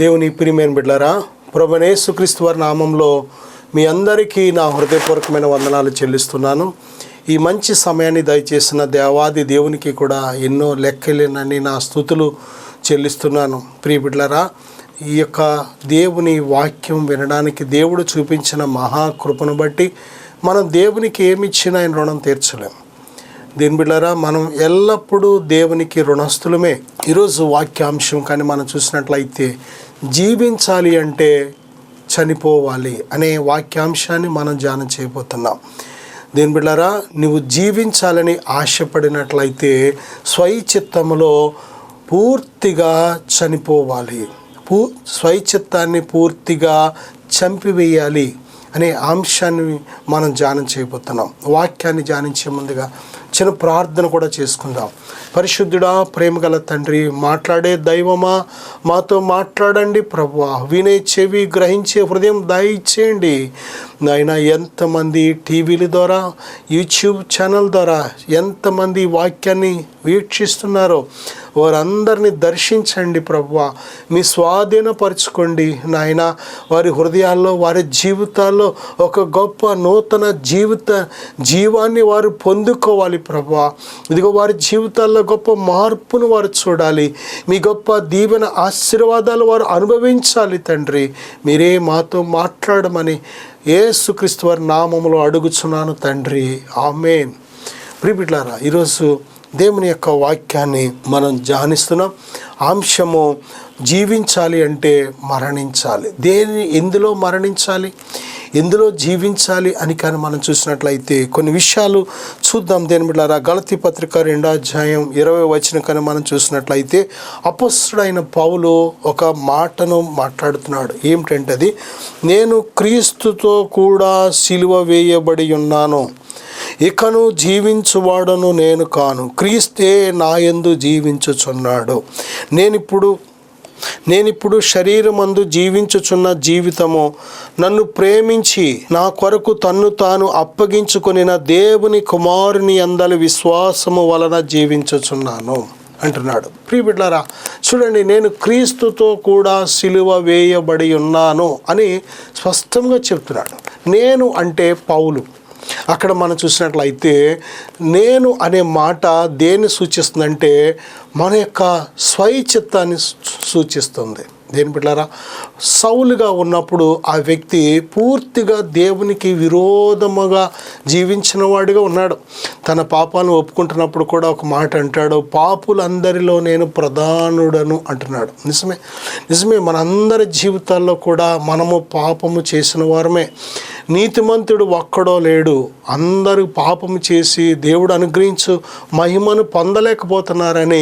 దేవుని ప్రియమైన బిడ్డలారా, ప్రభువైన యేసుక్రీస్తు వారి నామంలో మీ అందరికీ నా హృదయపూర్వకమైన వందనాలు చెల్లిస్తున్నాను. ఈ మంచి సమయాన్ని దయచేసిన దేవాది దేవునికి కూడా ఎన్నో లెక్కలేనని నా స్తుతులు చెల్లిస్తున్నాను. ప్రియ బిడ్డలారా, ఈ యొక్క దేవుని వాక్యం వినడానికి దేవుడు చూపించిన మహాకృపను బట్టి మనం దేవునికి ఏమిచ్చినా ఆయన రుణం తీర్చలేము. దీని బిడ్డలారా, మనం ఎల్లప్పుడూ దేవునికి రుణస్థులమే. ఈరోజు వాక్యాంశం కానీ మనం చూసినట్లయితే జీవించాలి అంటే చనిపోవాలి అనే వాక్యాంశాన్ని మనం ధ్యానం చేయబోతున్నాం. దీని బిడ్డలారా, నువ్వు జీవించాలని ఆశపడినట్లయితే స్వైచిత్తములో పూర్తిగా చనిపోవాలి, స్వైచిత్తాన్ని పూర్తిగా చంపివేయాలి అనే అంశాన్ని మనం ధ్యానం చేయబోతున్నాం. వాక్యాన్ని ధ్యానించే ముందుగా చిన్న ప్రార్థన కూడా చేసుకుందాం. పరిశుద్ధుడా, ప్రేమగల తండ్రి, మాట్లాడే దైవమా, మాతో మాట్లాడండి ప్రభువా. వినే చెవి, గ్రహించే హృదయం దయచేయండి నాయన. ఎంతమంది టీవీల ద్వారా, యూట్యూబ్ ఛానల్ ద్వారా ఎంతమంది వాక్యాన్ని వీక్షిస్తున్నారో వారందరినీ దర్శించండి ప్రభువా. మీ స్వాధీనపరచుకోండి నాయన. వారి హృదయాల్లో, వారి జీవితాల్లో ఒక గొప్ప నూతన జీవాన్ని వారు పొందుకోవాలి ప్రభువా. ఇదిగో వారి జీవితాల్లో గొప్ప మార్పును వారు చూడాలి. మీ గొప్ప దీవెన ఆశీర్వాదాలు వారు అనుభవించాలి తండ్రి. మీరే మాతో మాట్లాడమని యేసుక్రీస్తు వారి నామములో అడుగుచున్నాను తండ్రి, ఆమేన్. ప్రియ బిడ్డలారా, ఈరోజు దేవుని యొక్క వాక్యాన్ని మనం ధ్యానిస్తున్నాం. అంశము జీవించాలి అంటే మరణించాలి. ఎందులో మరణించాలి, ఎందులో జీవించాలి అని కానీ మనం చూసినట్లయితే కొన్ని విషయాలు చూద్దాం. దేని బిడ్డలారా, గలతీ పత్రిక 2వ అధ్యాయం 20వ వచనం కానీ మనం చూసినట్లయితే అపొస్తలుడైన పౌలు ఒక మాటను మాట్లాడుతున్నాడు. ఏమిటంటే అది, నేను క్రీస్తుతో కూడా సిలువ వేయబడి ఉన్నాను, ఇకను జీవించువాడను నేను కాను, క్రీస్తే నా యందు జీవించుచున్నాడు. నేనిప్పుడు శరీరమందు జీవించుచున్న జీవితము నన్ను ప్రేమించి నా కొరకు తన్ను తాను అప్పగించుకొనిన దేవుని కుమారుని యందలి విశ్వాసము వలన జీవించుచున్నాను అంటున్నాడు. ప్రియ బిడ్డలారా, చూడండి, నేను క్రీస్తుతో కూడా సిలువ వేయబడి ఉన్నాను అని స్పష్టంగా చెప్తున్నాడు. నేను అంటే పౌలు. అక్కడ మనం చూసినట్లయితే నేను అనే మాట దేన్ని సూచిస్తుందంటే మన యొక్క స్వైచిత్తాన్ని సూచిస్తుంది. దేని బిడ్డలారా, సౌలుగా ఉన్నప్పుడు ఆ వ్యక్తి పూర్తిగా దేవునికి విరోధముగా జీవించిన వాడిగా ఉన్నాడు. తన పాపాలను ఒప్పుకుంటున్నప్పుడు కూడా ఒక మాట అంటాడు, పాపులందరిలో నేను ప్రధానుడను అంటున్నాడు. నిజమే. మనందరి జీవితాల్లో కూడా మనము పాపము చేసిన వారమే. నీతిమంతుడు ఒక్కడో లేడు. అందరూ పాపము చేసి దేవుడు అనుగ్రహించు మహిమను పొందలేకపోతున్నారని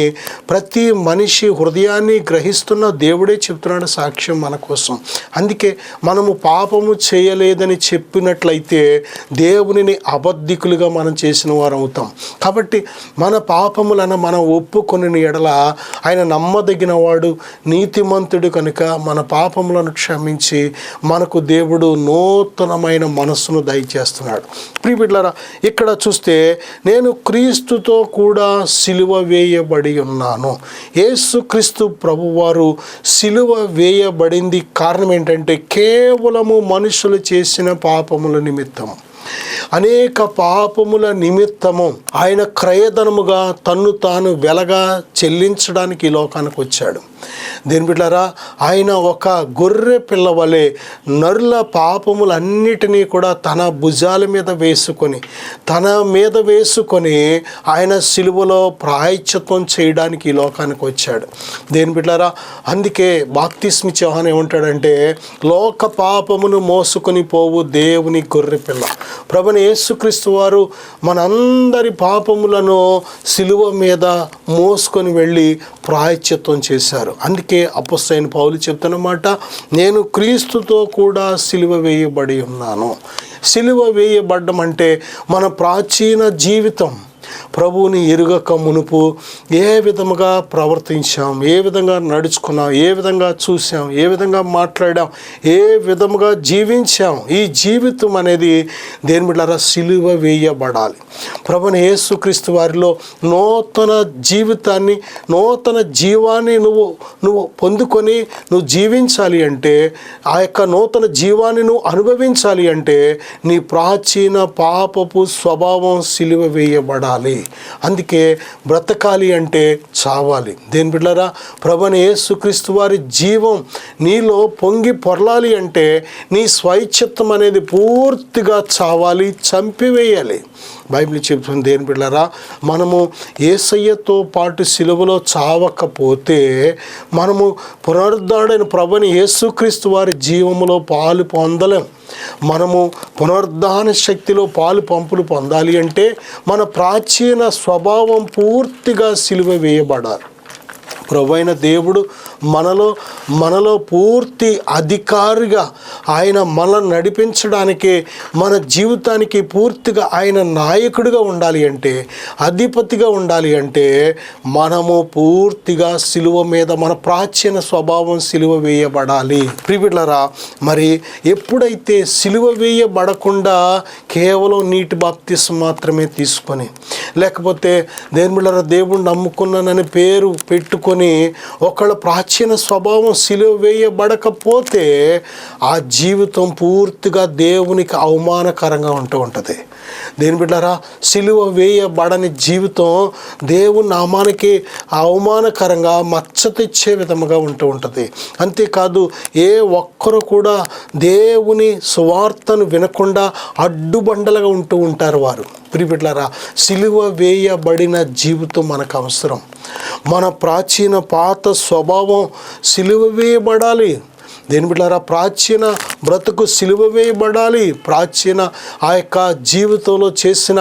ప్రతి మనిషి హృదయాన్ని గ్రహిస్తున్న దేవుడే చెప్తున్నాడు సాక్ష్యం మన కోసం. అందుకే మనము పాపము చేయలేదని చెప్పినట్లయితే దేవునిని అబద్ధికులుగా మనం చేసిన వారు అవుతాం. కాబట్టి మన పాపములను మనం ఒప్పుకొని ఎడల ఆయన నమ్మదగిన వాడు, నీతిమంతుడు కనుక మన పాపములను క్షమించి మనకు దేవుడు నూతనమైన మనస్సును దయచేస్తున్నాడు. ప్రియ బిడ్డలారా, ఇక్కడ చూస్తే నేను క్రీస్తుతో కూడా సిలువ వేయబడి ఉన్నాను. యేసుక్రీస్తు ప్రభువారు సిలువ వేయబడింది కారణం ఏంటంటే కేవలము మనుషులు చేసిన పాపముల నిమిత్తము, అనేక పాపముల నిమిత్తము ఆయన క్రయధనముగా తన్ను తాను వెలగా చెల్లించడానికి ఈ లోకానికి వచ్చాడు. దేని బిడ్డలారా, ఆయన ఒక గొర్రె పిల్లవలే నరుల పాపములన్నిటినీ కూడా తన భుజాల మీద వేసుకొని ఆయన సిలువలో ప్రాయశ్చిత్తం చేయడానికి ఈ లోకానికి వచ్చాడు. దేని బిడ్డలారా, అందుకే బాప్తిస్మిచ్చే యోహాను ఏమంటాడంటే, లోక పాపమును మోసుకొని పోవు దేవుని గొర్రె పిల్ల. ప్రభువైన యేసుక్రీస్తు వారు మనందరి పాపములను సిలువ మీద మోసుకొని వెళ్ళి ప్రాయశ్చిత్తం చేశారు. అందుకే అపొస్తలుడైన పౌలు చెప్తున్నమాట, నేను క్రీస్తుతో కూడా సిలువ వేయబడి ఉన్నాను. సిలువ వేయబడ్డం అంటే మన ప్రాచీన జీవితం, ప్రభువుని ఎరుగక మునుపు ఏ విధముగా ప్రవర్తించాం, ఏ విధంగా నడుచుకున్నాం, ఏ విధంగా చూసాం, ఏ విధంగా మాట్లాడాం, ఏ విధముగా జీవించాం. ఈ జీవితం అనేది దేని బిడ్డలారా సిలువ వేయబడాలి. ప్రభువైన యేసుక్రీస్తు వారిలో నూతన జీవితాన్ని, నూతన జీవాన్ని నువ్వు పొందుకొని నువ్వు జీవించాలి అంటే, ఆ యొక్క నూతన జీవాన్ని నువ్వు అనుభవించాలి అంటే నీ ప్రాచీన పాపపు స్వభావం సిలువ వేయబడాలి. అందుకే బ్రతకాలి అంటే చావాలి. దేని బిడ్డలారా, ప్రభువైన యేసుక్రీస్తు వారి జీవం నీలో పొంగి పొరలాలి అంటే నీ స్వైచ్ఛత్వం అనేది పూర్తిగా చావాలి, చంపివేయాలి. బైబిల్ చెప్తుంది దేని బిడ్డలారా, మనము యేసయ్యతో పాటు సిలువలో చావకపోతే మనము పునరుద్ధరుడైన ప్రభువైన యేసుక్రీస్తు వారి జీవములో పాలు పొందలేం. మనము పునరుద్ధాన శక్తిలో పాలు పంపులు పొందాలి అంటే మన ప్రాచీన స్వభావం పూర్తిగా సిలువ వేయబడాలి. ప్రభువైన దేవుడు మనలో పూర్తి అధికారిగా ఆయన మనల్ని నడిపించడానికి, మన జీవితానికి పూర్తిగా ఆయన నాయకుడిగా ఉండాలి అంటే, అధిపతిగా ఉండాలి అంటే మనము పూర్తిగా సిలువ మీద మన ప్రాచీన స్వభావం సిలువ వేయబడాలి. ప్రియబిడ్డలారా, మరి ఎప్పుడైతే సిలువ వేయబడకుండా కేవలం నీటి బాప్తిసం మాత్రమే తీసుకొని, లేకపోతే దేవుడు నమ్ముకున్నానని పేరు పెట్టుకొని ఒకళ్ళ ప్రాచీన స్వభావం సిలువ వేయబడకపోతే ఆ జీవితం పూర్తిగా దేవునికి అవమానకరంగా ఉంటుంది. దేని బిడ్డలారా, సిలువ వేయబడని జీవితం దేవుని నామానికి అవమానకరంగా మచ్చ తెచ్చే విధముగా ఉంటుంది. అంతేకాదు ఏ ఒక్కరు కూడా దేవుని సువార్తను వినకుండా అడ్డుబండలుగా ఉంటారు వారు. ప్రియబిడ్డలారా, సిలువ వేయబడిన జీవితం మనకు అవసరం. మన ప్రాచీన పాత స్వభావం సిలువ వేయబడాలి. దేని బిడ్డలారా, ప్రాచీన బ్రతుకు సిలువ వేయబడాలి. ప్రాచీన ఆ యొక్క జీవితంలో చేసిన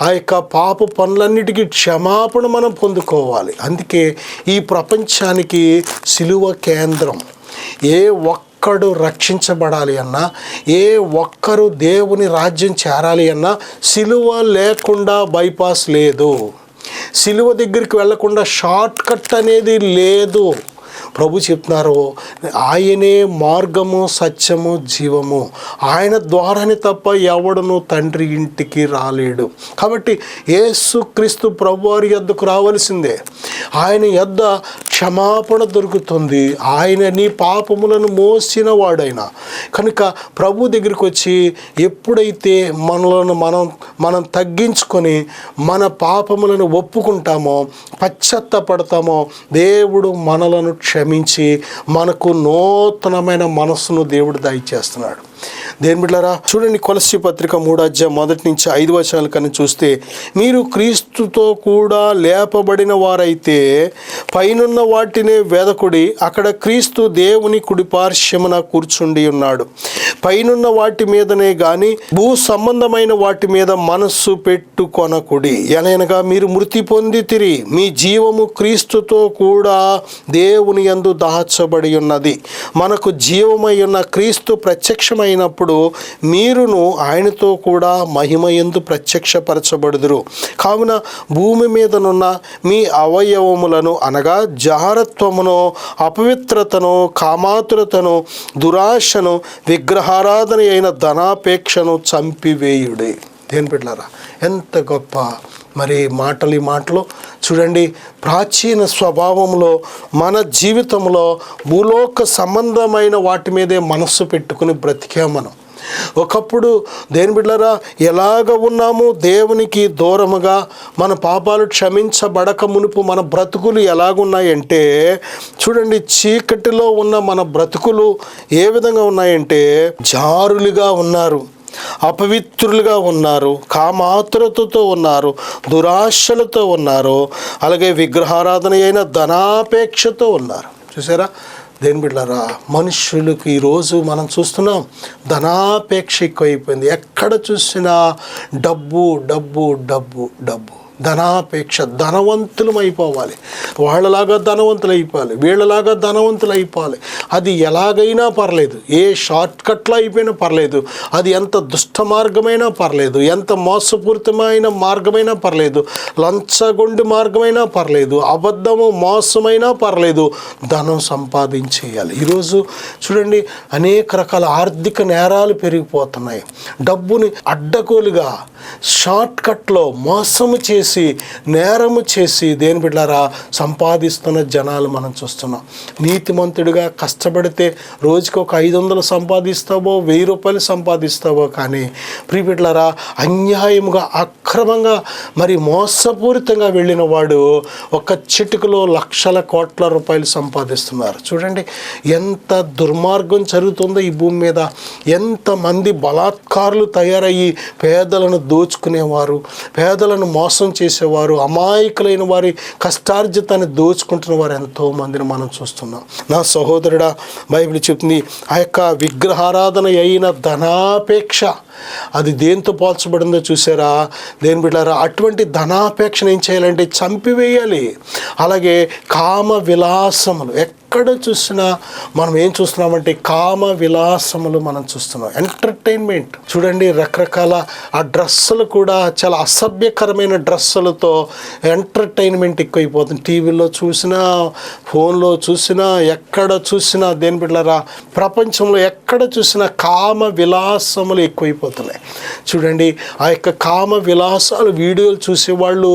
ఆ యొక్క పాప పనులన్నిటికీ క్షమాపణ మనం పొందుకోవాలి. అందుకే ఈ ప్రపంచానికి సిలువ కేంద్రం. ఏ ఒక్కడు రక్షించబడాలి అన్నా, ఏ ఒక్కరు దేవుని రాజ్యం చేరాలి అన్నా సిలువ లేకుండా బైపాస్ లేదు. సిలువ దగ్గరికి వెళ్లకుండా షార్ట్ కట్ అనేది లేదు. ప్రభు చెప్తున్నారు, ఆయనే మార్గము, సత్యము, జీవము. ఆయన ద్వారానే తప్ప ఎవడును తండ్రి ఇంటికి రాలేడు. కాబట్టి యేసుక్రీస్తు ప్రభు వారి యొద్దకు రావలసిందే. ఆయన యొద్ద క్షమాపణ దొరుకుతుంది. ఆయన నీ పాపములను మోసిన వాడైనా కనుక ప్రభు దగ్గరికి వచ్చి ఎప్పుడైతే మనలను మనం తగ్గించుకొని మన పాపములను ఒప్పుకుంటామో, పశ్చాత్తాపడతామో, దేవుడు మనలను క్షమించి మనకు నూతనమైన మనస్సును దేవుడు దయచేస్తున్నాడు. దేని బిడ్డలారా, చూడండి, కొలస్సీ పత్రిక 3:1-5 కన్నా చూస్తే, మీరు క్రీస్తుతో కూడా లేపబడిన వారైతే పైనున్న వాటినే వెదకుడి, అక్కడ క్రీస్తు దేవుని కుడిపార్శ్వమున కూర్చుండి ఉన్నాడు. పైనున్న వాటి మీదనే గాని భూ సంబంధమైన వాటి మీద మనస్సు పెట్టుకొనకుడి. అనగా మీరు మృతి పొందితిరి, మీ జీవము క్రీస్తుతో కూడా దేవుని యందు దాచబడి ఉన్నది. మనకు జీవమై ఉన్న క్రీస్తు ప్రత్యక్షమైనప్పుడు మీరును ఆయనతో కూడా మహిమయందు ప్రత్యక్షపరచబడుదురు. కావున భూమి మీదనున్న మీ అవయవములను అనగా జారత్వమును, అపవిత్రతను, కామాతురతను, దురాశను, విగ్రహారాధన అయిన ధనాపేక్షను చంపివేయుడే. దేని బిడ్డలారా, ఎంత గొప్ప మరి మాటలు. ఈ మాటలు చూడండి, ప్రాచీన స్వభావంలో మన జీవితంలో భూలోక సంబంధమైన వాటి మీదే మనస్సు పెట్టుకుని బ్రతికాం మనం. ఒకప్పుడు దేని బిడ్డలారా ఎలాగ ఉన్నాము, దేవునికి దూరముగా మన పాపాలు క్షమించబడక మునుపు మన బ్రతుకులు ఎలాగున్నాయంటే చూడండి, చీకటిలో ఉన్న మన బ్రతుకులు ఏ విధంగా ఉన్నాయంటే జారులుగా ఉన్నారు, అపవిత్రులుగా ఉన్నారు, కామాతురతతో ఉన్నారు, దురాశలతో ఉన్నారు, అలాగే విగ్రహారాధన అయిన ధనాపేక్షతో ఉన్నారు. చూసారా దేని బిడ్డలారా, మనుషులకు ఈరోజు మనం చూస్తున్నాం ధనాపేక్ష ఎక్కువైపోయింది. ఎక్కడ చూసినా డబ్బు డబ్బు డబ్బు డబ్బు. ధనాపేక్ష. ధనవంతులం అయిపోవాలి, వాళ్ళలాగా ధనవంతులు అయిపోవాలి, వీళ్ళలాగా ధనవంతులు అయిపోవాలి. అది ఎలాగైనా పర్లేదు, ఏ షార్ట్ కట్లో అయిపోయినా పర్లేదు, అది ఎంత దుష్ట మార్గమైనా పర్లేదు, ఎంత మోసపూరితమైన మార్గమైనా పర్లేదు, లంచగొండి మార్గమైనా పర్లేదు, అబద్ధము మోసమైనా పర్లేదు, ధనం సంపాదించేయాలి. ఈరోజు చూడండి, అనేక రకాల ఆర్థిక నేరాలు పెరిగిపోతున్నాయి. డబ్బుని అడ్డగోలుగా షార్ట్ కట్లో మోసము చేసి, నేరము చేసి దేని బిడ్డారా సంపాదిస్తున్న జనాలు మనం చూస్తున్నాం. నీతిమంతుడిగా కష్టపడితే రోజుకి ఒక 500 సంపాదిస్తావో, 1000 రూపాయలు సంపాదిస్తావో, కానీ ప్రియ బిడ్డలారా అన్యాయముగా, అక్రమంగా, మరి మోసపూరితంగా వెళ్ళిన వాడు ఒక చిటికలో లక్షల కోట్ల రూపాయలు సంపాదిస్తున్నారు. చూడండి ఎంత దుర్మార్గం జరుగుతుందో ఈ భూమి మీద. ఎంతమంది బలాత్కారులు తయారయ్యి పేదలను దోచుకునేవారు, పేదలను మోసం చేసేవారు, అమాయకులైన వారి కష్టార్జితాన్ని దోచుకుంటున్న వారు ఎంతోమందిని మనం చూస్తున్నాం. నా సహోదరుడా, బైబిల్ చెప్తుంది ఆ యొక్క విగ్రహారాధన అయిన ధనాపేక్ష అది దేంతో పోల్చబడిందో చూసారా? దేని బిడ్డారా, అటువంటి ధనాపేక్షను ఏం చేయాలంటే చంపివేయాలి. అలాగే కామ విలాసములు, ఎక్కడ చూసినా మనం ఏం చూస్తున్నామంటే కామ విలాసములు మనం చూస్తున్నాం. ఎంటర్టైన్మెంట్ చూడండి, రకరకాల ఆ డ్రెస్సులు కూడా చాలా అసభ్యకరమైన డ్రెస్సులతో ఎంటర్టైన్మెంట్ ఎక్కువైపోతుంది. టీవీలో చూసినా, ఫోన్లో చూసినా, ఎక్కడ చూసినా దేని బిడ్డలారా ప్రపంచంలో ఎక్కడ చూసినా కామ విలాసములు ఎక్కువైపోతున్నాయి. చూడండి ఆ యొక్క కామ విలాసాలు వీడియోలు చూసేవాళ్ళు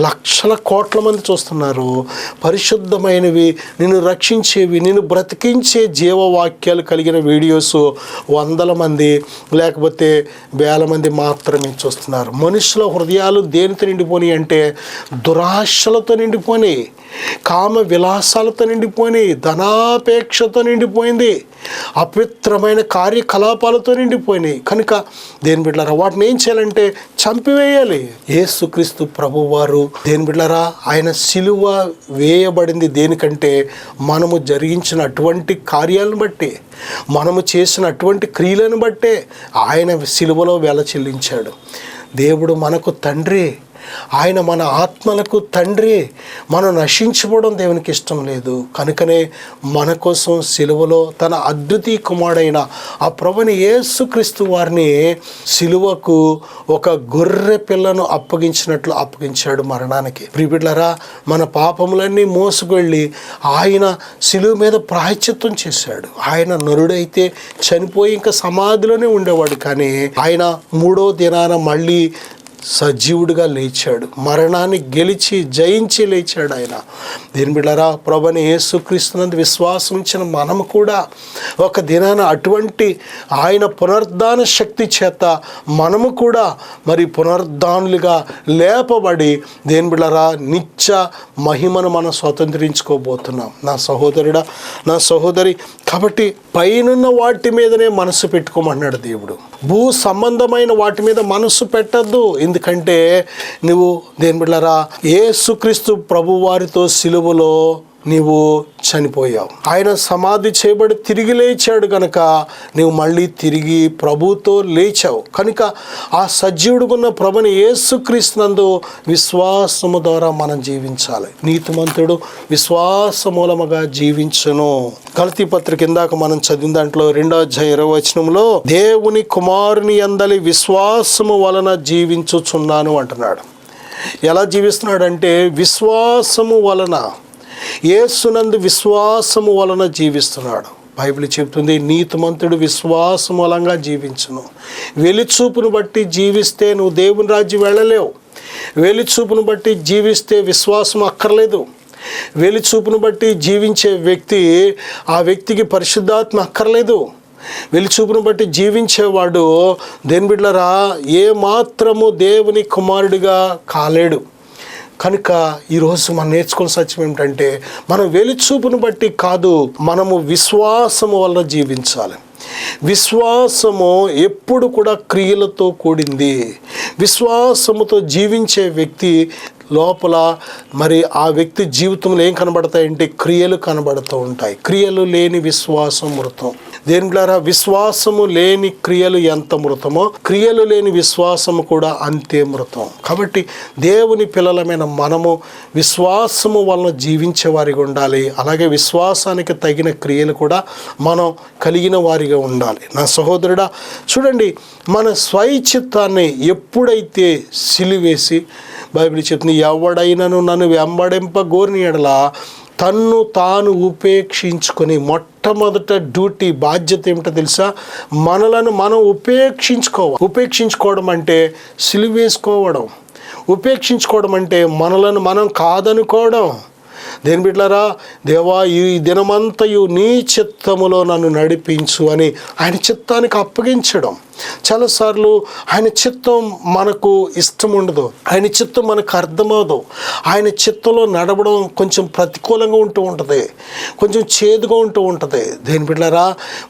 లక్షల కోట్ల మంది చూస్తున్నారు. పరిశుద్ధమైనవి, నిన్ను రక్షించేవి, నిన్ను బ్రతికించే జీవవాక్యాలు కలిగిన వీడియోస్ 100 మంది లేకపోతే 1000 మంది మాత్రమే చూస్తున్నారు. మనుషుల హృదయాలు దేనితో నిండిపోయి అంటే దురాశలతో నిండిపోయి, కామ విలాసాలతో నిండిపోయినాయి, ధనాపేక్షతో నిండిపోయింది, అపవిత్రమైన కార్యకలాపాలతో నిండిపోయినాయి. కనుక దేని బిడ్డలారా వాటిని ఏం చేయాలంటే చంపివేయాలి. యేసుక్రీస్తు ప్రభువారు దేని బిడ్డలారా ఆయన సిలువ వేయబడింది దేనికంటే మనము జరిగించిన అటువంటి కార్యాలను బట్టి, మనము చేసిన అటువంటి క్రియలను బట్టే ఆయన సిలువలో వెల చెల్లించాడు. దేవుడు మనకు తండ్రి, ఆయన మన ఆత్మలకు తండ్రి. మనం నశించిపోవడం దేవునికి ఇష్టం లేదు. కనుకనే మన కోసం సిలువలో తన అద్వితీయ కుమారుడైన ఆ ప్రభుని యేసుక్రీస్తు వారిని సిలువకు ఒక గొర్రె పిల్లను అప్పగించినట్లు అప్పగించాడు మరణానికి. ప్రియబిడ్డలారా, మన పాపములన్నీ మోసుకెళ్ళి ఆయన సిలువ మీద ప్రాయశ్చిత్తం చేశాడు. ఆయన నరుడైతే చనిపోయి ఇంకా సమాధిలోనే ఉండేవాడు, కానీ ఆయన 3వ దినాన మళ్ళీ సజీవుడిగా లేచాడు. మరణాన్ని గెలిచి జయించి లేచాడు ఆయన. దీని బిడ్డలారా, ప్రభుని యేసుక్రీస్తునందు విశ్వాసం ఉంచిన మనము కూడా ఒక దినాన అటువంటి ఆయన పునరుద్ధాన శక్తి చేత మనము కూడా మరి పునరుద్ధానులుగా లేపబడి దేని బిడ్డలారా నిత్య మహిమను మనం స్వతంత్రించుకోబోతున్నాం. నా సహోదరుడా, నా సహోదరి, కాబట్టి పైనున్న వాటి మీదనే మనసు పెట్టుకోమన్నాడు దేవుడు. భూ సంబంధమైన వాటి మీద మనసు పెట్టద్దు. ఎందుకంటే నువ్వు దేని బిడ్డలారా యేసుక్రీస్తు ప్రభువారితో సిలువలో నీవు చనిపోయావు. ఆయన సమాధి చేయబడి తిరిగి లేచాడు కనుక నీవు మళ్ళీ తిరిగి ప్రభుతో లేచావు. కనుక ఆ సజీవుడుకున్న ప్రభుని యేసుక్రీస్తునందు విశ్వాసము ద్వారా మనం జీవించాలి. నీతిమంతుడు విశ్వాస మూలముగా జీవించును. గలతీ పత్రిక ఇందాక మనం చదివిన దాంట్లో 2వ అధ్యాయం 20వ వచనంలో దేవుని కుమారుని యందలి విశ్వాసము వలన జీవించుచున్నాను అంటున్నాడు. ఎలా జీవిస్తున్నాడు అంటే విశ్వాసము వలన, యేసునందు విశ్వాసము వలన జీవిస్తున్నాడు. బైబిల్ చెప్తుంది నీతిమంతుడు విశ్వాసం మూలంగా జీవించును. వెలిచూపును బట్టి జీవిస్తే నువ్వు దేవుని రాజ్యం వెళ్ళలేవు. వెలిచూపును బట్టి జీవిస్తే విశ్వాసం అక్కర్లేదు. వెలిచూపును బట్టి జీవించే వ్యక్తి, ఆ వ్యక్తికి పరిశుద్ధాత్మ అక్కర్లేదు. వెలిచూపును బట్టి జీవించేవాడు దేని బిడ్డలారా ఏ మాత్రము దేవుని కుమారుడిగా కాలేడు. కనుక ఈరోజు మనం నేర్చుకున్న సత్యం ఏమిటంటే మనం వెలిచూపును బట్టి కాదు, మనము విశ్వాసము వల్ల జీవించాలి. విశ్వాసము ఎప్పుడు కూడా క్రియలతో కూడింది. విశ్వాసముతో జీవించే వ్యక్తి లోపల మరి ఆ వ్యక్తి జీవితంలో ఏం కనబడతాయంటే క్రియలు కనబడుతూ ఉంటాయి. క్రియలు లేని విశ్వాసం మృతం. దేని ద్వారా విశ్వాసము లేని క్రియలు ఎంత మృతమో క్రియలు లేని విశ్వాసము కూడా అంతే మృతం. కాబట్టి దేవుని పిల్లలమైన మనము విశ్వాసము వలన జీవించే వారిగా ఉండాలి. అలాగే విశ్వాసానికి తగిన క్రియలు కూడా మనం కలిగిన వారిగా ఉండాలి. నా సహోదరుడా, చూడండి, మన స్వైచిత్తాన్ని ఎప్పుడైతే సిలివేసి, బైబిల్ చెప్తుంది, ఎవడైనను నన్ను వెంబడింపగోరిన యెడల తన్ను తాను ఉపేక్షించుకొని, మొట్టమొదట డ్యూటీ, బాధ్యత ఏమిటో తెలుసా? మనలను మనం ఉపేక్షించుకోవడం అంటే సిలువేసుకోవడం. ఉపేక్షించుకోవడం అంటే మనలను మనం కాదనుకోవడం. దేని బిడ్డలారా, దేవా ఈ దినమంతయు నీ చిత్తములో నన్ను నడిపించు అని ఆయన చిత్తానికి అప్పగించడం. చాలాసార్లు ఆయన చిత్తం మనకు ఇష్టం ఉండదు, ఆయన చిత్తం మనకు అర్థమవదు. ఆయన చిత్తంలో నడవడం కొంచెం ప్రతికూలంగా ఉంటూ ఉంటుంది, కొంచెం చేదుగా ఉంటూ ఉంటుంది. దేని బిడ్డలారా,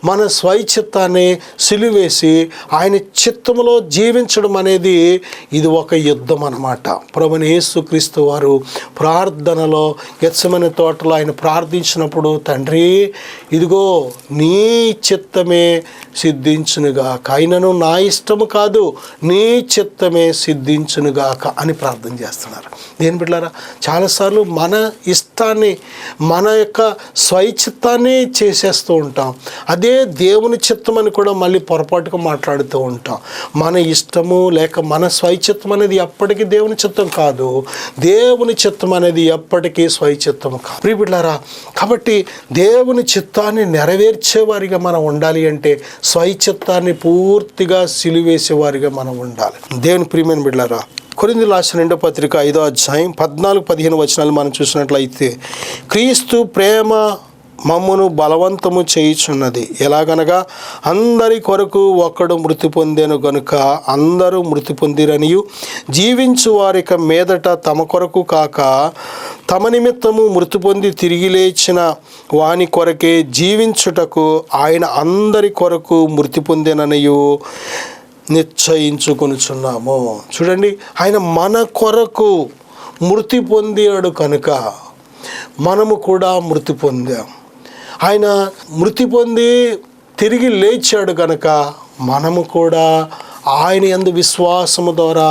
మన స్వైచిత్తాన్ని సిలువేసి ఆయన చిత్తములో జీవించడం అనేది ఇది ఒక యుద్ధం అన్నమాట. ప్రభువైన యేసుక్రీస్తు వారు ప్రార్థనలో గెత్సెమనే తోటలో ఆయన ప్రార్థించినప్పుడు, తండ్రి ఇదిగో నీ చిత్తమే సిద్ధించునుగాక, అయినను నా ఇష్టము కాదు నీ చిత్తమే సిద్ధించునుగాక అని ప్రార్థన చేస్తున్నారు. దేని బిడ్డలారా, చాలాసార్లు మన ఇష్టాన్ని, మన యొక్క స్వైచిత్తాన్ని చేసేస్తూ ఉంటాం. అదే దేవుని చిత్తం అని కూడా మళ్ళీ పొరపాటుగా మాట్లాడుతూ ఉంటాం. మన ఇష్టము లేక మన స్వైచిత్తం అనేది ఎప్పటికీ దేవుని చిత్తం కాదు, దేవుని చిత్తం అనేది ఎప్పటికీ స్వైచిత్తం కాదు. ప్రియ బిడ్డలారా, కాబట్టి దేవుని చిత్తాన్ని నెరవేర్చేవారిగా మనం ఉండాలి అంటే స్వైచిత్తాన్ని పూర్తిగా సిలువేసేవారిగా మనం ఉండాలి. దేవుని ప్రియమైన బిడ్డలారా, కొరింథీయులకు రాసిన 2వ పత్రిక 5వ అధ్యాయం 14-15 వచనాలు మనం చూసినట్లయితే, క్రీస్తు ప్రేమ మమ్మును బలవంతము చేయుచున్నది, ఎలాగనగా అందరి కొరకు ఒకడు మృతి పొందెను గనుక అందరూ మృతి పొందిరనియు, జీవించు వారిక మీదట తమ కొరకు కాక తమ నిమిత్తము మృతి పొంది తిరిగి లేచిన వాని కొరకే జీవించుటకు ఆయన అందరి కొరకు మృతి పొందెననియు నిశ్చయించుకొనుచున్నాము. చూడండి, ఆయన మన కొరకు మృతి పొందాడు కనుక మనము కూడా మృతి పొందాం. ఆయన మృతి పొంది తిరిగి లేచాడు కనుక మనము కూడా ఆయన యందు విశ్వాసము ద్వారా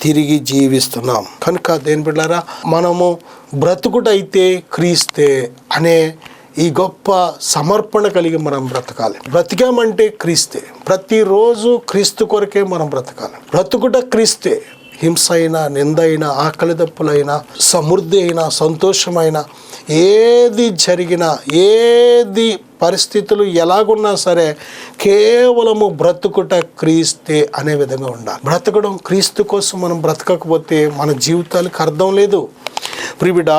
తిరిగి జీవిస్తున్నాం. కనుక దేని బిడ్డలారా, మనము బ్రతుకుటైతే క్రీస్తే అనే ఈ గొప్ప సమర్పణ కలిగి మనం బ్రతకాలి. బ్రతికామంటే క్రీస్తే, ప్రతిరోజు క్రీస్తు కొరకే మనం బ్రతకాలి. బ్రతుకుట క్రీస్తే. హింస అయినా, నింద అయినా, ఆకలి దప్పులైనా, సమృద్ధి అయినా, సంతోషమైనా, ఏది జరిగినా, ఏది పరిస్థితులు ఎలాగున్నా సరే కేవలము బ్రతుకుట క్రీస్తే అనే విధంగా ఉండాలి. బ్రతకడం క్రీస్తు కోసం మనం బ్రతకకపోతే మన జీవితాలకు అర్థం లేదు. ప్రిబిడ,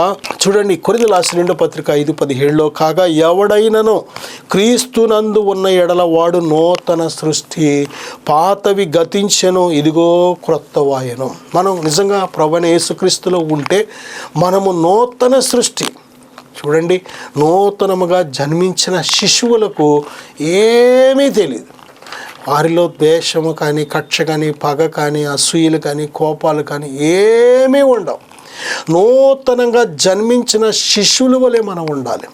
చూడండి, కొరింథీయులకు రాసిన 2వ పత్రిక 5:17 కాగా ఎవడైనను క్రీస్తునందు ఉన్న ఎడల వాడు నూతన సృష్టి, పాతవి గతించెను, ఇదిగో క్రొత్తవాయెను. మనం నిజంగా ప్రభువైన యేసుక్రీస్తులో ఉంటే మనము నూతన సృష్టి. చూడండి, నూతనముగా జన్మించిన శిశువులకు ఏమీ తెలియదు. వారిలో ద్వేషము కానీ, కక్ష కానీ, పగ కానీ, అసూయలు కానీ, కోపాలు కానీ ఏమీ ఉండవు. నూతనంగా జన్మించిన శిశువుల వలె మనం ఉండాలి.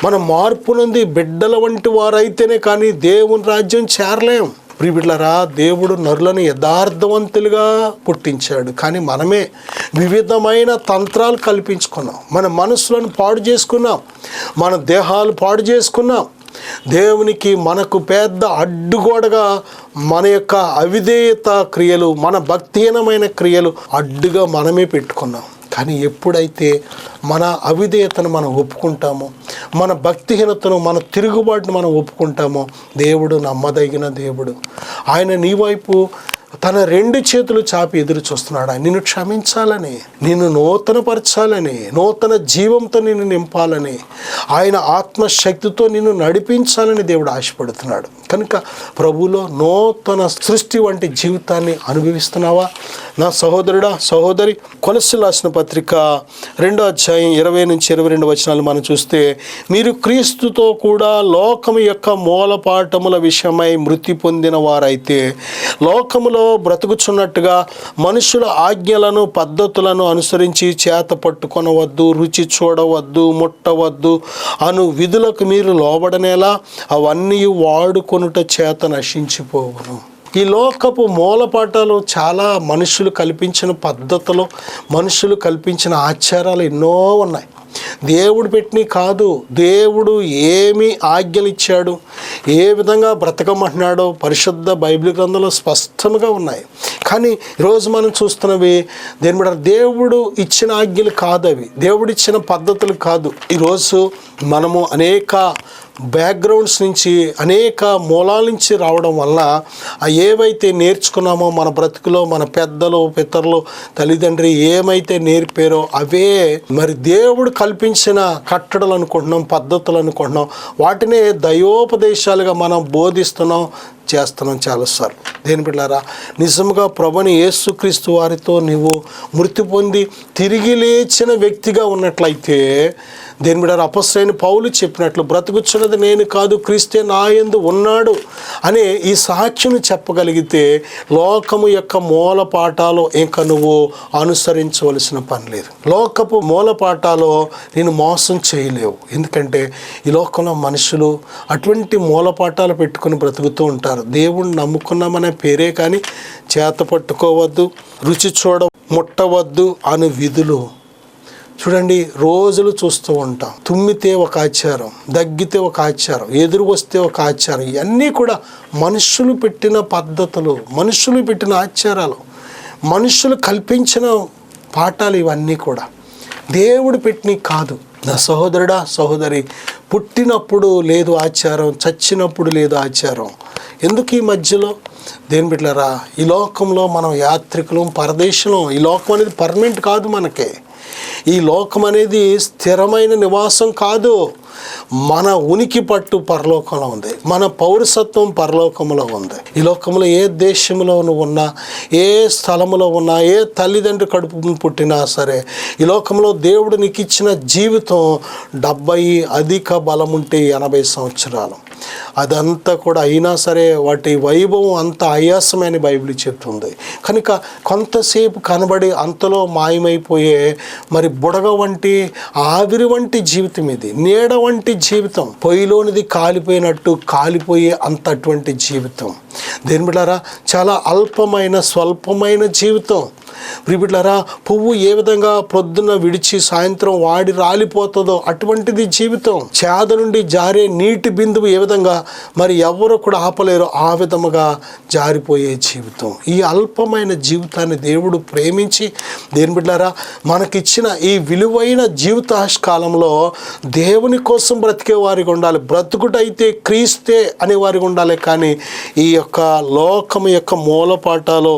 మనం మార్పు నుండి బిడ్డల వంటి వారైతేనే కానీ దేవుని రాజ్యం చేరలేం. ప్రియబిడ్డలారా, దేవుడు నరులను యథార్థవంతులుగా పుట్టించాడు, కానీ మనమే వివిధమైన తంత్రాలు కల్పించుకున్నాం. మన మనసులను పాడు చేసుకున్నాం, మన దేహాలు పాడు చేసుకున్నాం. దేవునికి మనకు పెద్ద అడ్డుగోడగా మన యొక్క అవిధేయత క్రియలు, మన భక్తిహీనమైన క్రియలు అడ్డుగా మనమే పెట్టుకున్నాం. కానీ ఎప్పుడైతే మన అవిధేయతను మనం ఒప్పుకుంటామో, మన భక్తిహీనతను, మన తిరుగుబాటును మనం ఒప్పుకుంటామో, దేవుడు నమ్మదగిన దేవుడు. ఆయన నీ వైపు తన 2 చేతులు చాపి ఎదురు చూస్తున్నాడు. నిన్ను క్షమించాలని, నిన్ను నూతనపరచాలని, నూతన జీవంతో నిన్ను నింపాలని, ఆయన ఆత్మశక్తితో నిన్ను నడిపించాలని దేవుడు ఆశపడుతున్నాడు. కనుక ప్రభువులో నూతన సృష్టి వంటి జీవితాన్ని అనుభవిస్తున్నావా? నా సహోదరుడా, సహోదరి, కొలస్సీయులకు రాసిన పత్రిక 2వ అధ్యాయం 20-22 వచనాలు మనం చూస్తే, మీరు క్రీస్తుతో కూడా లోకము యొక్క మూలపాఠముల విషయమై మృతి పొందిన వారైతే లోకములో బ్రతుకుచున్నట్టుగా మనుషుల ఆజ్ఞలను పద్ధతులను అనుసరించి చేత పట్టుకొనవద్దు, రుచి చూడవద్దు, ముట్టవద్దు అను విధులకు మీరు లోబడనేలా అవన్నీ వాడుకొనుట చేత నశించిపోవును. ఈ లోకపు మూలపాఠాలు చాలా మనుషులు కల్పించిన పద్ధతులు, మనుషులు కల్పించిన ఆచారాలు ఎన్నో ఉన్నాయి. దేవుడు పెట్టినవి కాదు. దేవుడు ఏమి ఆజ్ఞలు ఇచ్చాడు, ఏ విధంగా బ్రతకమంటున్నాడో పరిశుద్ధ బైబిల్ గ్రంథంలో స్పష్టంగా ఉన్నాయి. కానీ ఈరోజు మనం చూస్తున్నవి దేని మీద దేవుడు ఇచ్చిన ఆజ్ఞలు కాదు, అవి దేవుడిచ్చిన పద్ధతులు కాదు. ఈరోజు మనము అనేక బ్యాక్గ్రౌండ్స్ నుంచి, అనేక మూలాల నుంచి రావడం వల్ల ఏవైతే నేర్చుకున్నామో మన బ్రతుకులో మన పెద్దలు, పితరులు, తల్లిదండ్రి ఏమైతే నేర్పారో అవే మరి దేవుడు కల్పించిన కట్టడలు అనుకుంటున్నాం, పద్ధతులు అనుకుంటున్నాం. వాటినే దైవోపదేశాలుగా మనం బోధిస్తున్నాం, చేస్తున్నాం చాలాసార్లు. దేని బిడ్డలారా, నిజంగా ప్రభుని యేసుక్రీస్తు వారితో నీవు మృతి పొంది తిరిగి లేచిన వ్యక్తిగా ఉన్నట్లయితే, దేని బిడ్డలారా, అపొస్తలుడైన పౌలు చెప్పినట్లు బ్రతుకుచున్నది నేను కాదు క్రీస్తే నా యందు ఉన్నాడు అనే ఈ సాక్ష్యం చెప్పగలిగితే లోకము యొక్క మూలపాఠాలు ఇంకా నువ్వు అనుసరించవలసిన పని లేదు. లోకపు మూలపాఠాలు నేను మోసం చేయలేవు. ఎందుకంటే ఈ లోకంలో మనుషులు అటువంటి మూలపాఠాలు పెట్టుకుని బ్రతుకుతూ ఉంటారు. దేవుణ్ణి నమ్ముకున్నామనే పేరే కానీ చేత పట్టుకోవద్దు, రుచి చూడ ముట్టవద్దు అను విధులు. చూడండి, రోజులు చూస్తూ ఉంటాం. తుమ్మితే ఒక ఆచారం, దగ్గితే ఒక ఆచారం, ఎదురు వస్తే ఒక ఆచారం. ఇవన్నీ కూడా మనుషులు పెట్టిన పద్ధతులు, మనుషులు పెట్టిన ఆచారాలు, మనుషులు కల్పించిన పాఠాలు. ఇవన్నీ కూడా దేవుడు పెట్టినవి కాదు. నా సహోదరుడా, సహోదరి, పుట్టినప్పుడు లేదు ఆచారం, చచ్చినప్పుడు లేదు ఆచారం. ఎందుకు ఈ మధ్యలో? దేని బిడ్డలారా, ఈ లోకంలో మనం యాత్రికులం, పరదేశంలో. ఈ లోకం అనేది పర్మనెంట్ కాదు. మనకే ఈ లోకం అనేది స్థిరమైన నివాసం కాదు. మన ఉనికి పట్టు పరలోకంలో ఉంది, మన పౌరసత్వం పరలోకంలో ఉంది. ఈ లోకంలో ఏ దేశంలో నువ్వు ఉన్నా, ఏ స్థలంలో ఉన్నా, ఏ తల్లిదండ్రి కడుపు పుట్టినా సరే, ఈ లోకంలో దేవుడు నీకు ఇచ్చిన జీవితం 70, అధిక బలం ఉంటే 80 సంవత్సరాలు. అదంతా కూడా అయినా సరే వాటి వైభవం అంత ఆయాసమైన బైబిల్ చెప్తుంది. కనుక కొంతసేపు కనబడి అంతలో మాయమైపోయే మరి బుడగ వంటి, ఆవిరి వంటి జీవితం ఇది. నీడ వంటి జీవితం, పొయ్యిలోనిది కాలిపోయినట్టు కాలిపోయే అటువంటి జీవితం. దేని బిడ్డలారా, చాలా అల్పమైన, స్వల్పమైన జీవితం. ప్రియబిడ్డలారా, పువ్వు ఏ విధంగా ప్రొద్దున విడిచి సాయంత్రం వాడి రాలిపోతుందో అటువంటిది జీవితం. చేద నుండి జారే నీటి బిందువు ఏ విధంగా మరి ఎవరు కూడా ఆపలేరు, ఆ విధముగా జారిపోయే జీవితం. ఈ అల్పమైన జీవితాన్ని దేవుడు ప్రేమించి, దేని బిడ్డలారా, మనకిచ్చిన ఈ విలువైన జీవితాకాలంలో దేవుని కోసం బ్రతికే వారికి ఉండాలి. బ్రతుకుటైతే క్రీస్తే అనే వారికి ఉండాలి. కానీ ఈ యొక్క లోకము యొక్క మూలపాఠాలు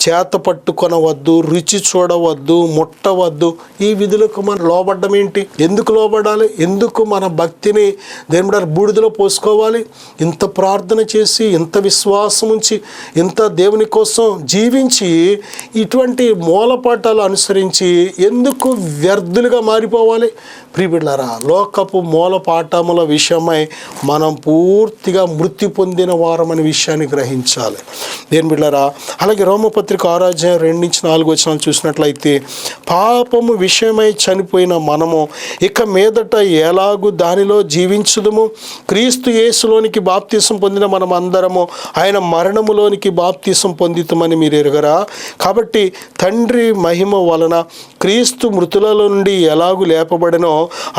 చేత పట్టుకొనవద్దు, రుచి చూడవద్దు, ముట్టవద్దు, ఈ విధులకు మనం లోబడ్డం ఏంటి? ఎందుకు లోబడాలి? ఎందుకు మన భక్తిని దేవుడు బూడిదలో పోసుకోవాలి? ఇంత ప్రార్థన చేసి, ఇంత విశ్వాసం ఉంచి, ఇంత దేవుని కోసం జీవించి ఇటువంటి మూలపాఠాలు అనుసరించి ఎందుకు వ్యర్థులుగా మారిపోవాలి? ప్రియబిడ్డలారా, లోకపు మూలపాఠముల విషయమై మనం పూర్తిగా మృతి పొందిన వారమనే విషయాన్ని గ్రహించాలి. దేని బిడ్డలారా, అలాగే రోమపత్రిక 6:2-4 చూసినట్లయితే, పాపము విషయమై చనిపోయిన మనము ఇక మీదట ఎలాగూ దానిలో జీవించుదుము? క్రీస్తు యేసులోనికి బాప్తీసం పొందిన మనం అందరము ఆయన మరణములోనికి బాప్తీసం పొందితమని మీరు ఎరుగరా? కాబట్టి తండ్రి మహిమ వలన క్రీస్తు మృతులలో నుండి ఎలాగూ లేపబడినో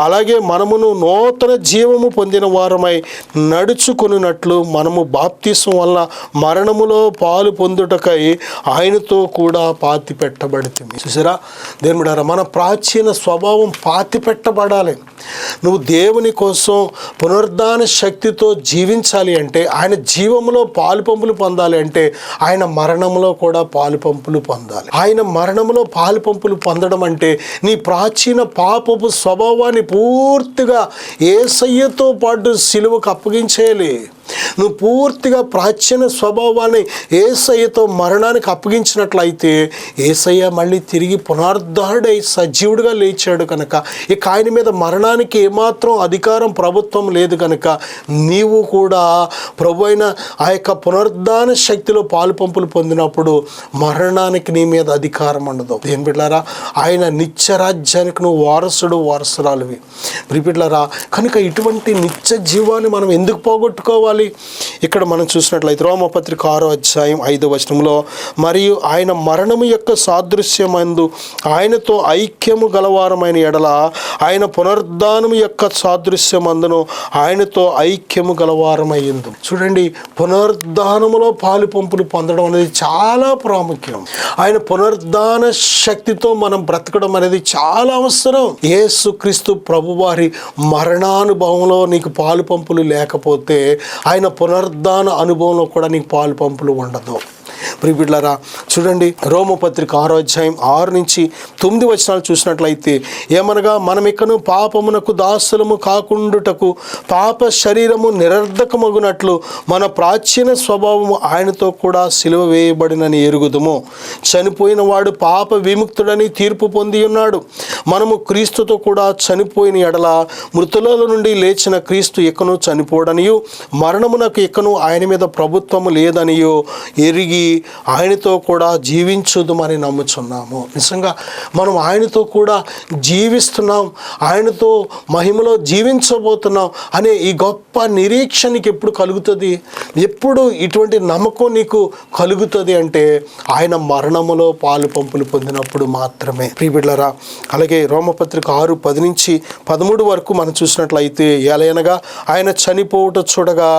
అలాగే మనమును నూతన జీవము పొందిన వారమై నడుచుకున్నట్లు మనము బాప్తీసం వలన మరణములో పాలు పొందుటకై ఆయనతో కూడా పాతి పెట్టబడితిమి. చూసారా దేవుని బిడ్డలారా, మన ప్రాచీన స్వభావం పాతి పెట్టబడాలి. నువ్వు దేవుని కోసం పునరుద్ధాన శక్తితో జీవించాలి అంటే, ఆయన జీవములో పాలు పంపులు పొందాలి అంటే, ఆయన మరణంలో కూడా పాలు పంపులు పొందాలి. ఆయన మరణంలో పాలు పంపులు పొందడం అంటే నీ ప్రాచీన పాపపు స్వభావాన్ని పూర్తిగా యేసయ్యతో పాటు సిలువకు అప్పగించేయాలి. నువ్వు పూర్తిగా ప్రాచీన స్వభావాన్ని యేసయ్యతో మరణానికి అప్పగించినట్లయితే యేసయ్య మళ్ళీ తిరిగి పునరుద్ధరుడై సజీవుడిగా లేచాడు కనుక ఇక ఆయన మీద మరణానికి ఏమాత్రం అధికారం ప్రభుత్వం లేదు కనుక నీవు కూడా ప్రభు అయిన ఆ యొక్క పునరుద్ధాన శక్తిలో పాలుపంపులు పొందినప్పుడు మరణానికి నీ మీద అధికారం ఉండదు. ఏం బిడ్డలారా, ఆయన నిత్యరాజ్యానికి నువ్వు వారసురాలివి బిడ్డలారా. కనుక ఇటువంటి నిత్య జీవాన్ని మనం ఎందుకు పోగొట్టుకోవాలి? ఇక్కడ మనం చూసినట్లయితే రోమపత్రిక 6వ అధ్యాయం 5వ వచనంలో, మరియు ఆయన మరణము యొక్క సాదృశ్యమందు ఆయనతో ఐక్యము గలవారమైన ఎడల ఆయన పునరుద్ధానము యొక్క సాదృశ్యమందును ఆయనతో ఐక్యము గలవారమైంది. చూడండి, పునరుద్ధానములో పాలు పంపులు పొందడం అనేది చాలా ప్రాముఖ్యం. ఆయన పునరుద్ధాన శక్తితో మనం బ్రతకడం అనేది చాలా అవసరం. యేసుక్రీస్తు ప్రభువారి మరణానుభవంలో నీకు పాలు పంపులు లేకపోతే ఆయన పునరుద్ధాన అనుభవంలో కూడా నీకు పాలు పంపులు ఉండదు. ప్రియబిడ్డలారా, చూడండి, రోమపత్రిక 6వ అధ్యాయం 6 నుంచి 9 వచనాలు చూసినట్లయితే, ఏమనగా మనమికను పాపమునకు దాసులము కాకుండుటకు పాప శరీరము నిరర్ధకమగునట్లు మన ప్రాచీన స్వభావము ఆయనతో కూడా సిలువ వేయబడినని ఎరుగుదుము. చనిపోయిన వాడు పాప విముక్తుడని తీర్పు పొంది ఉన్నాడు. మనము క్రీస్తుతో కూడా చనిపోయిన ఎడల మృతులలో నుండి లేచిన క్రీస్తు ఇకను చనిపోడనియు మరణమునకు ఇకను ఆయన మీద ప్రభుత్వము లేదనియో ఎరిగి ఆయనతో కూడా జీవించుదుమని నమ్ముచున్నాము. నిజంగా మనం ఆయనతో కూడా జీవిస్తున్నాం, ఆయనతో మహిమలో జీవించబోతున్నాం అనే ఈ గొప్ప నిరీక్షణ నీకు ఎప్పుడు కలుగుతుంది? ఎప్పుడు ఇటువంటి నమ్మకం నీకు కలుగుతుంది అంటే ఆయన మరణములో పాలు పంపులు పొందినప్పుడు మాత్రమే. ప్రియబిడ్డలారా, అలాగే రోమపత్రిక 6:10 నుంచి 13 వరకు మనం చూసినట్లయితే, ఎలయనగా ఆయన చనిపోవుట చూడగా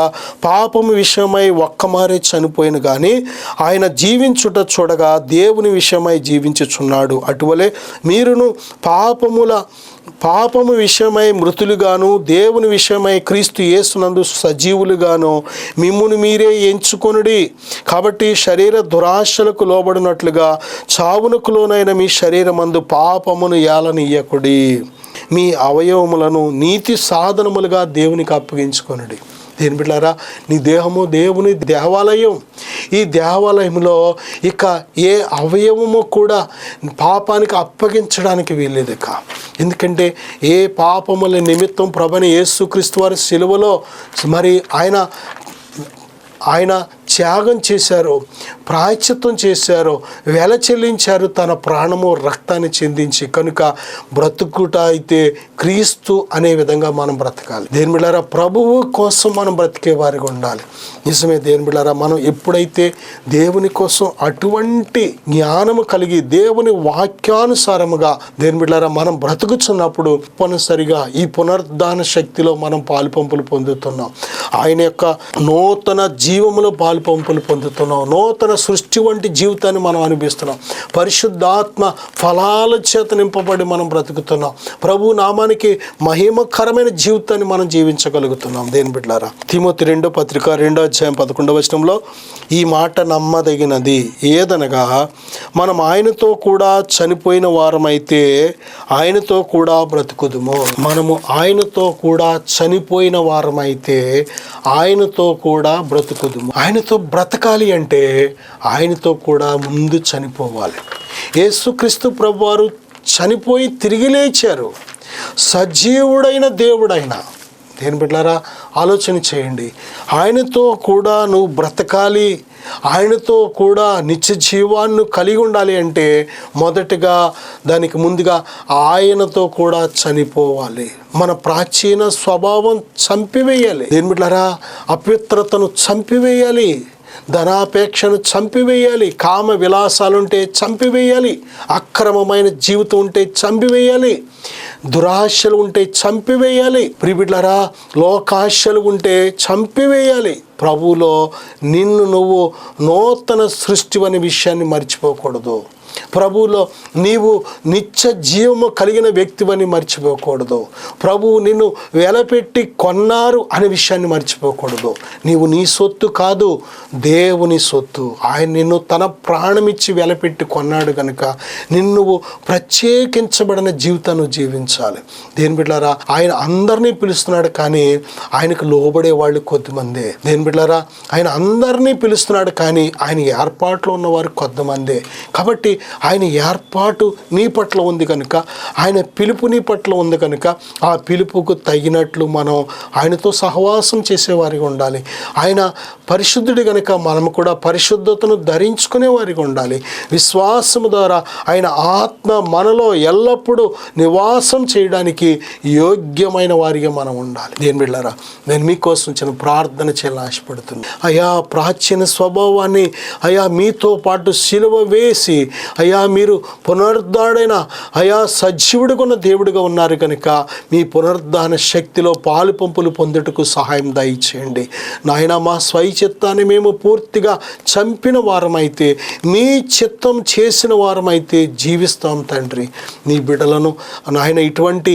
పాపము విషయమై ఒక్కమారే చనిపోయిన కానీ ఆయన జీవించుట చూడగా దేవుని విషయమై జీవించుచున్నాడు. అటువలే మీరును పాపము విషయమై మృతులుగాను దేవుని విషయమై క్రీస్తు యేసునందు సజీవులుగాను మిమ్మును మీరే ఎంచుకొనుడి. కాబట్టి శరీర దురాశలకు లోబడినట్లుగా చావునకు లోనైన మీ శరీరమందు పాపమును ఏలనీయకుడి. మీ అవయవములను నీతి సాధనములుగా దేవునికి అప్పగించుకొనుడి. దేని బిడ్డలారా, నీ దేహము దేవుని దేవాలయం. ఈ దేవాలయంలో ఇక ఏ అవయవము కూడా పాపానికి అప్పగించడానికి వీల్లేదు. ఇక ఎందుకంటే ఏ పాపముల నిమిత్తం ప్రభువైన యేసుక్రీస్తు వారి సిలువలో మరి ఆయన త్యాగం చేశారు, ప్రాయశ్చిత్తం చేశారు, వెల చెల్లించారు, తన ప్రాణము రక్తాన్ని చెందించి. కనుక బ్రతుకుట అయితే క్రీస్తు అనే విధంగా మనం బ్రతకాలి. దేని బిడ్డలారా, ప్రభువు కోసం మనం బ్రతికే వారిగా ఉండాలి. నిజమే దేని బిడ్డలారా, మనం ఎప్పుడైతే దేవుని కోసం అటువంటి జ్ఞానము కలిగి దేవుని వాక్యానుసారముగా దేని బిడ్డలారా మనం బ్రతుకుతున్నప్పుడు తప్పనిసరిగా ఈ పునరుద్ధాన శక్తిలో మనం పాలుపంపులు పొందుతున్నాం. ఆయన యొక్క నూతన జీవములో పాలుపంపులు పొందుతున్నాం. నూతన సృష్టి వంటి జీవితాన్ని మనం అనుభవిస్తున్నాం. పరిశుద్ధాత్మ ఫలాల చేత నింపబడి మనం బ్రతుకుతున్నాం. ప్రభు నామానికి మహిమకరమైన జీవితాన్ని మనం జీవించగలుగుతున్నాం. దేని బిడ్డలారా, తిమోతి 2వ పత్రిక 2వ అధ్యాయం 11వ వచనంలో ఈ మాట నమ్మదగినది. ఏదనగా మనం ఆయనతో కూడా చనిపోయిన వారమైతే ఆయనతో కూడా బ్రతుకుదుము. మనము ఆయనతో కూడా చనిపోయిన వారమైతే ఆయనతో కూడా బ్రతుకుదుము. ఆయనతో బ్రతకాలి అంటే ఆయనతో కూడా ముందు చనిపోవాలి. యేసుక్రీస్తు ప్రభువారు చనిపోయి తిరిగి లేచారు. సజీవుడైన దేవుడైన దేని బిడ్డలారా ఆలోచన చేయండి. ఆయనతో కూడా నువ్వు బ్రతకాలి, ఆయనతో కూడా నిత్య జీవాన్ని కలిగి ఉండాలి అంటే మొదటగా దానికి ముందుగా ఆయనతో కూడా చనిపోవాలి. మన ప్రాచీన స్వభావం చంపివేయాలి. దేని బిడ్డలారా, అపవిత్రతను చంపివేయాలి, ధనాపేక్షను చంపివేయాలి, కామ విలాసాలుంటే చంపివేయాలి, అక్రమమైన జీవితం ఉంటే చంపివేయాలి, దురాశలు ఉంటే చంపివేయాలి. ప్రియబిడ్డలారా, లోకాశలు ఉంటే చంపివేయాలి. ప్రభువులో నిన్ను నువ్వు నూతన సృష్టి అనే విషయాన్ని మర్చిపోకూడదు. ప్రభువులో నీవు నిత్య జీవము కలిగిన వ్యక్తివని మర్చిపోకూడదు. ప్రభువు నిన్ను వెలపెట్టి కొన్నారు అనే విషయాన్ని మర్చిపోకూడదు. నీవు నీ సొత్తు కాదు, దేవుని సొత్తు. ఆయన నిన్ను తన ప్రాణమిచ్చి వెలపెట్టి కొన్నాడు కనుక నిన్ను ప్రత్యేకించబడిన జీవితాన్ని జీవించాలి. దేని బిడ్డలారా, ఆయన అందరినీ పిలుస్తున్నాడు కానీ ఆయనకు లోబడే వాళ్ళు కొద్దిమందే. దేని బిడ్డలారా, ఆయన అందరినీ పిలుస్తున్నాడు కానీ ఆయన ఏర్పాట్లో ఉన్నవారు కొద్దిమందే. కాబట్టి ఆయన ఏర్పాటు నీ పట్ల ఉంది కనుక, ఆయన పిలుపు నీ పట్ల ఉంది కనుక ఆ పిలుపుకు తగినట్లు మనం ఆయనతో సహవాసం చేసేవారిగా ఉండాలి. ఆయన పరిశుద్ధుడి కనుక మనము కూడా పరిశుద్ధతను ధరించుకునే వారిగా ఉండాలి. విశ్వాసము ద్వారా ఆయన ఆత్మ మనలో ఎల్లప్పుడూ నివాసం చేయడానికి యోగ్యమైన వారిగా మనం ఉండాలి. దేని బిడ్డలారా, నేను మీకోసం చిన్న ప్రార్థన చేయాలని ఆశపడుతున్నాను. అయా, ప్రాచీన స్వభావాన్ని అయా మీతో పాటు సిలువ వేసి అయా మీరు పునరుద్ధాడైన అయా సజీవుడుకున్న దేవుడిగా ఉన్నారు కనుక మీ పునరుద్ధాన శక్తిలో పాలు పంపులు పొందుటకు సహాయం దయచేయండి నాయన. మా స్వయ చిత్తాన్ని మేము పూర్తిగా చంపిన వారమైతే, మీ చిత్తం చేసిన వారమైతే జీవిస్తాం తండ్రి. నీ బిడ్డలను నాయన ఇటువంటి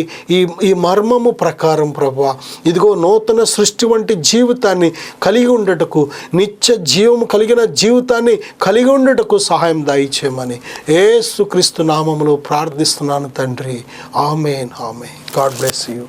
ఈ మర్మము ప్రకారం ప్రభువా, ఇదిగో నూతన సృష్టి వంటి జీవితాన్ని కలిగి ఉండటకు, నిత్య జీవము కలిగిన జీవితాన్ని కలిగి ఉండటకు సహాయం దయచేయమని యేసుక్రీస్తు నామములో ప్రార్థిస్తున్నాను తండ్రి. Amen, amen. God bless you.